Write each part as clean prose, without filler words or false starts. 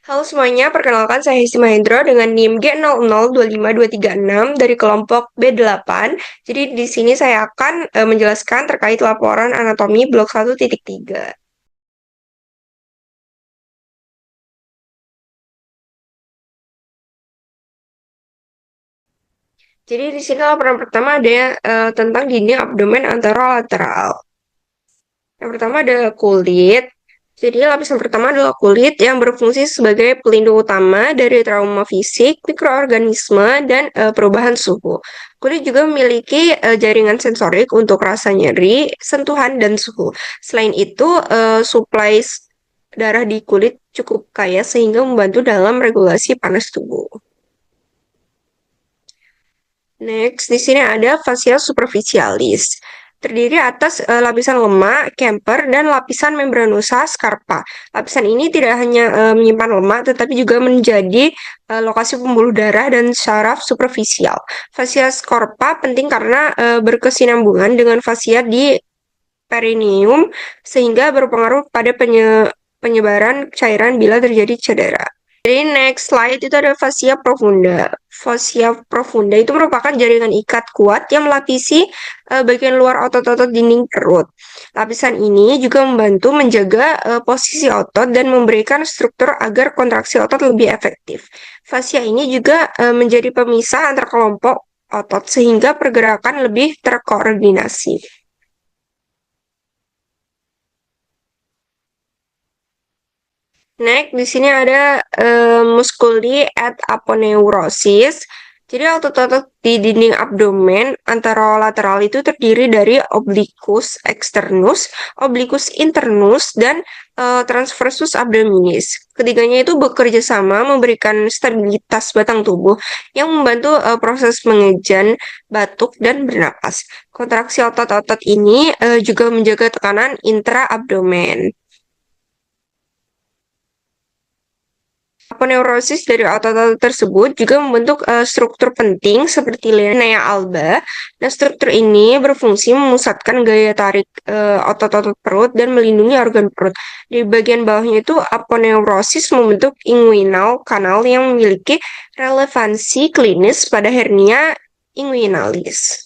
Halo semuanya, perkenalkan saya Hesti Mahendra dengan NIM G002526 dari kelompok B8. Jadi di sini saya akan menjelaskan terkait laporan anatomi blok 1.3. Jadi di sini laporan pertama ada tentang dinding abdomen anterolateral. Yang pertama ada kulit. Jadi lapisan pertama adalah kulit yang berfungsi sebagai pelindung utama dari trauma fisik, mikroorganisme, dan perubahan suhu. Kulit juga memiliki jaringan sensorik untuk rasa nyeri, sentuhan, dan suhu. Selain itu, suplai darah di kulit cukup kaya sehingga membantu dalam regulasi panas tubuh. Next, di sini ada fascia superficialis. Terdiri atas lapisan lemak, camper, dan lapisan membranosa scarpa. Lapisan ini tidak hanya menyimpan lemak, tetapi juga menjadi lokasi pembuluh darah dan syaraf superficial. Fascia scarpa penting karena berkesinambungan dengan fascia di perineum, sehingga berpengaruh pada penyebaran cairan bila terjadi cedera. Jadi next slide itu ada fascia profunda. Fascia profunda itu merupakan jaringan ikat kuat yang melapisi bagian luar otot-otot dinding perut. Lapisan ini juga membantu menjaga posisi otot dan memberikan struktur agar kontraksi otot lebih efektif. Fascia ini juga menjadi pemisah antar kelompok otot sehingga pergerakan lebih terkoordinasi. Next, di sini ada musculi et aponeurosis. Jadi otot-otot di dinding abdomen anterolateral itu terdiri dari obliquus externus, obliquus internus, dan transversus abdominis. Ketiganya itu bekerja sama memberikan stabilitas batang tubuh yang membantu proses mengejan, batuk, dan bernapas. Kontraksi otot-otot ini juga menjaga tekanan intra-abdomen. Aponeurosis dari otot-otot tersebut juga membentuk struktur penting seperti linea alba. Nah, struktur ini berfungsi memusatkan gaya tarik otot-otot perut dan melindungi organ perut. Di bagian bawahnya itu aponeurosis membentuk inguinal kanal yang memiliki relevansi klinis pada hernia inguinalis.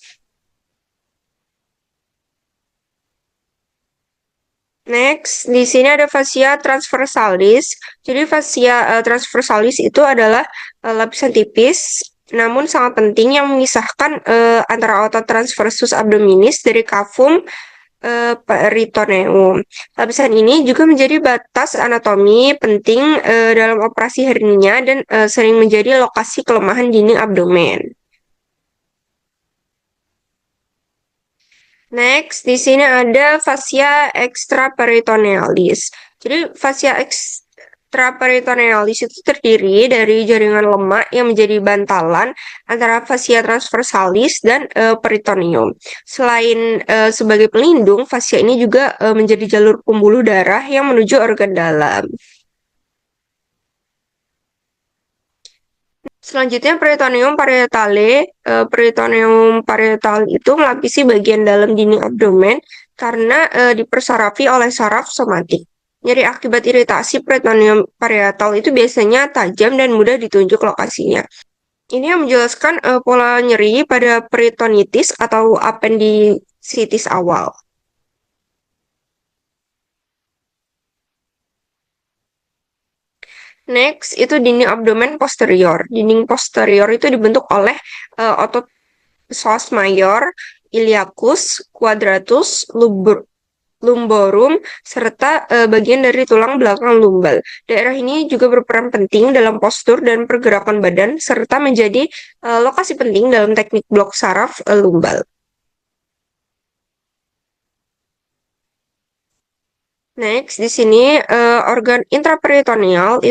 Next, di sini ada fascia transversalis. Jadi fascia transversalis itu adalah lapisan tipis namun sangat penting yang memisahkan antara otot transversus abdominis dari cavum peritoneum. Lapisan ini juga menjadi batas anatomi penting dalam operasi hernia dan sering menjadi lokasi kelemahan dinding abdomen. Next, di sini ada fascia extraperitonealis. Jadi fascia extraperitonealis itu terdiri dari jaringan lemak yang menjadi bantalan antara fascia transversalis dan peritoneum. Selain sebagai pelindung, fascia ini juga menjadi jalur pembuluh darah yang menuju organ dalam. Selanjutnya peritoneum parietale. Peritoneum parietal itu melapisi bagian dalam dinding abdomen karena dipersarafi oleh saraf somatik. Nyeri akibat iritasi peritoneum parietal itu biasanya tajam dan mudah ditunjuk lokasinya. Ini yang menjelaskan pola nyeri pada peritonitis atau appendicitis awal. Next, itu dinding abdomen posterior. Dinding posterior itu dibentuk oleh otot psoas mayor, iliacus, quadratus, lumborum, serta bagian dari tulang belakang lumbal. Daerah ini juga berperan penting dalam postur dan pergerakan badan, serta menjadi lokasi penting dalam teknik blok saraf lumbal. Next, di sini organ intraperitoneal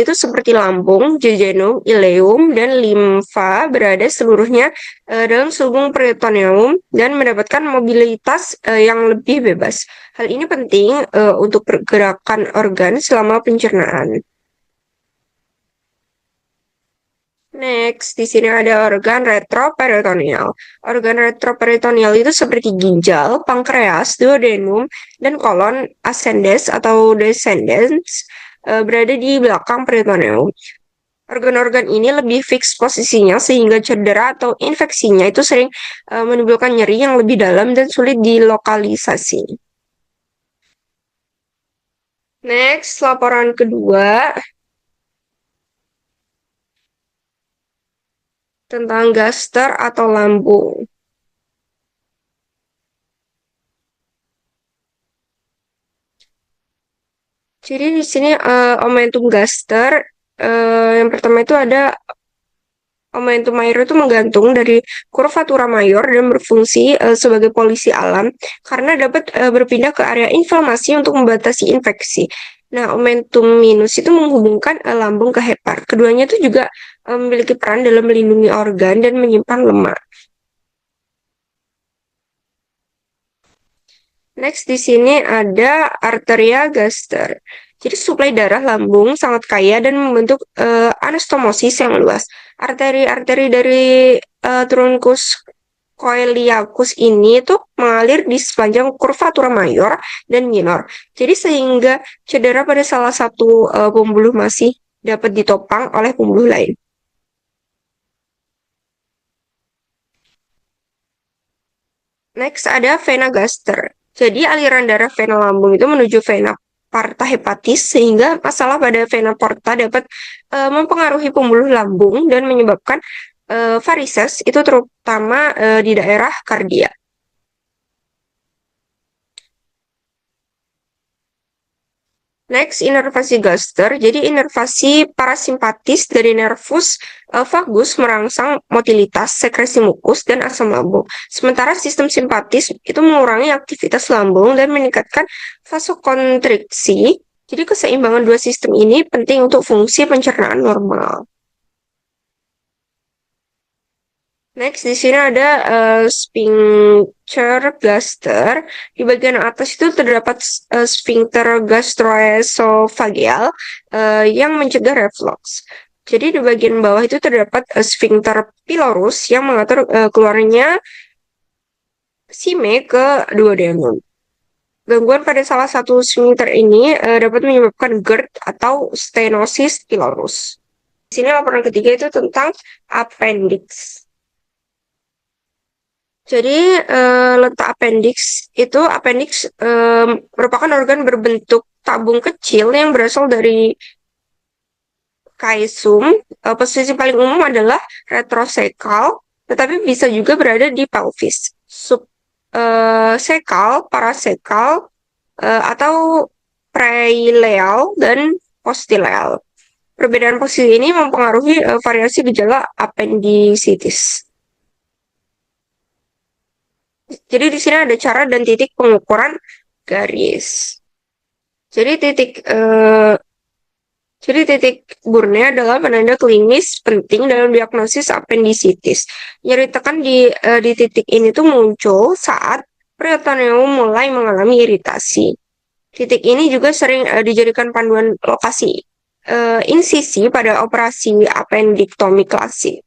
itu seperti lambung, jejunum, ileum, dan limfa berada seluruhnya dalam sulbung peritoneum dan mendapatkan mobilitas yang lebih bebas. Hal ini penting untuk pergerakan organ selama pencernaan. Next, di sini ada organ retroperitoneal. Organ retroperitoneal itu seperti ginjal, pankreas, duodenum, dan kolon ascendens atau descendens. berada di belakang peritoneum. Organ-organ ini lebih fix posisinya sehingga cedera atau infeksinya itu sering menimbulkan nyeri yang lebih dalam dan sulit dilokalisasi. Next, laporan kedua tentang gaster atau lambung. Jadi di sini omentum gaster yang pertama itu ada omentum mayor itu menggantung dari kurvatura mayor dan berfungsi sebagai polisi alam karena dapat berpindah ke area inflamasi untuk membatasi infeksi. Nah, omentum minus itu menghubungkan lambung ke hepar. Keduanya itu juga memiliki peran dalam melindungi organ dan menyimpan lemak. Next di sini ada arteria gaster. Jadi suplai darah lambung sangat kaya dan membentuk anastomosis yang luas. Arteri-arteri dari truncus coeliacus ini tuh mengalir di sepanjang kurvatura mayor dan minor. Jadi sehingga cedera pada salah satu pembuluh masih dapat ditopang oleh pembuluh lain. Next ada vena gaster. Jadi aliran darah vena lambung itu menuju vena porta hepatis sehingga masalah pada vena porta dapat mempengaruhi pembuluh lambung dan menyebabkan varises itu terutama di daerah kardia. Next, inervasi gaster. Jadi inervasi parasimpatis dari nervus vagus merangsang motilitas, sekresi mukus, dan asam lambung. Sementara sistem simpatis itu mengurangi aktivitas lambung dan meningkatkan vasokonstriksi. Jadi keseimbangan dua sistem ini penting untuk fungsi pencernaan normal. Next, di sini ada sphincter gaster. Di bagian atas itu terdapat sphincter gastroesophageal yang mencegah reflux. Jadi di bagian bawah itu terdapat sphincter pylorus yang mengatur keluarnya sime ke duodenum. Gangguan pada salah satu sphincter ini dapat menyebabkan GERD atau stenosis pylorus. Di sini laporan ketiga itu tentang appendix. Jadi letak appendix merupakan organ berbentuk tabung kecil yang berasal dari caecum. Posisi paling umum adalah retrosecal, tetapi bisa juga berada di pelvis, subsekal, parasekal, atau preileal dan postileal. Perbedaan posisi ini mempengaruhi variasi gejala appendicitis. Jadi di sini ada cara dan titik pengukuran garis. Jadi titik Burne adalah penanda klinis penting dalam diagnosis appendicitis. Nyeri tekan di titik ini tuh muncul saat peritoneum mulai mengalami iritasi. Titik ini juga sering dijadikan panduan lokasi insisi pada operasi appendiktomi klasik.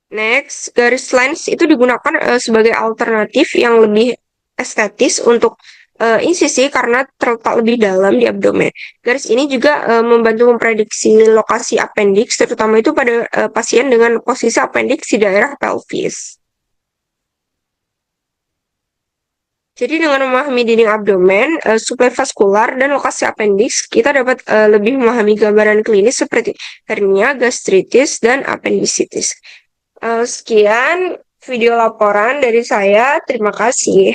Next, garis lens itu digunakan sebagai alternatif yang lebih estetis untuk insisi karena terletak lebih dalam di abdomen. Garis ini juga membantu memprediksi lokasi appendix, terutama itu pada pasien dengan posisi appendix di daerah pelvis. Jadi dengan memahami dinding abdomen, suplai vaskular, dan lokasi appendix, kita dapat lebih memahami gambaran klinis seperti hernia, gastritis, dan appendicitis. Sekian video laporan dari saya. Terima kasih.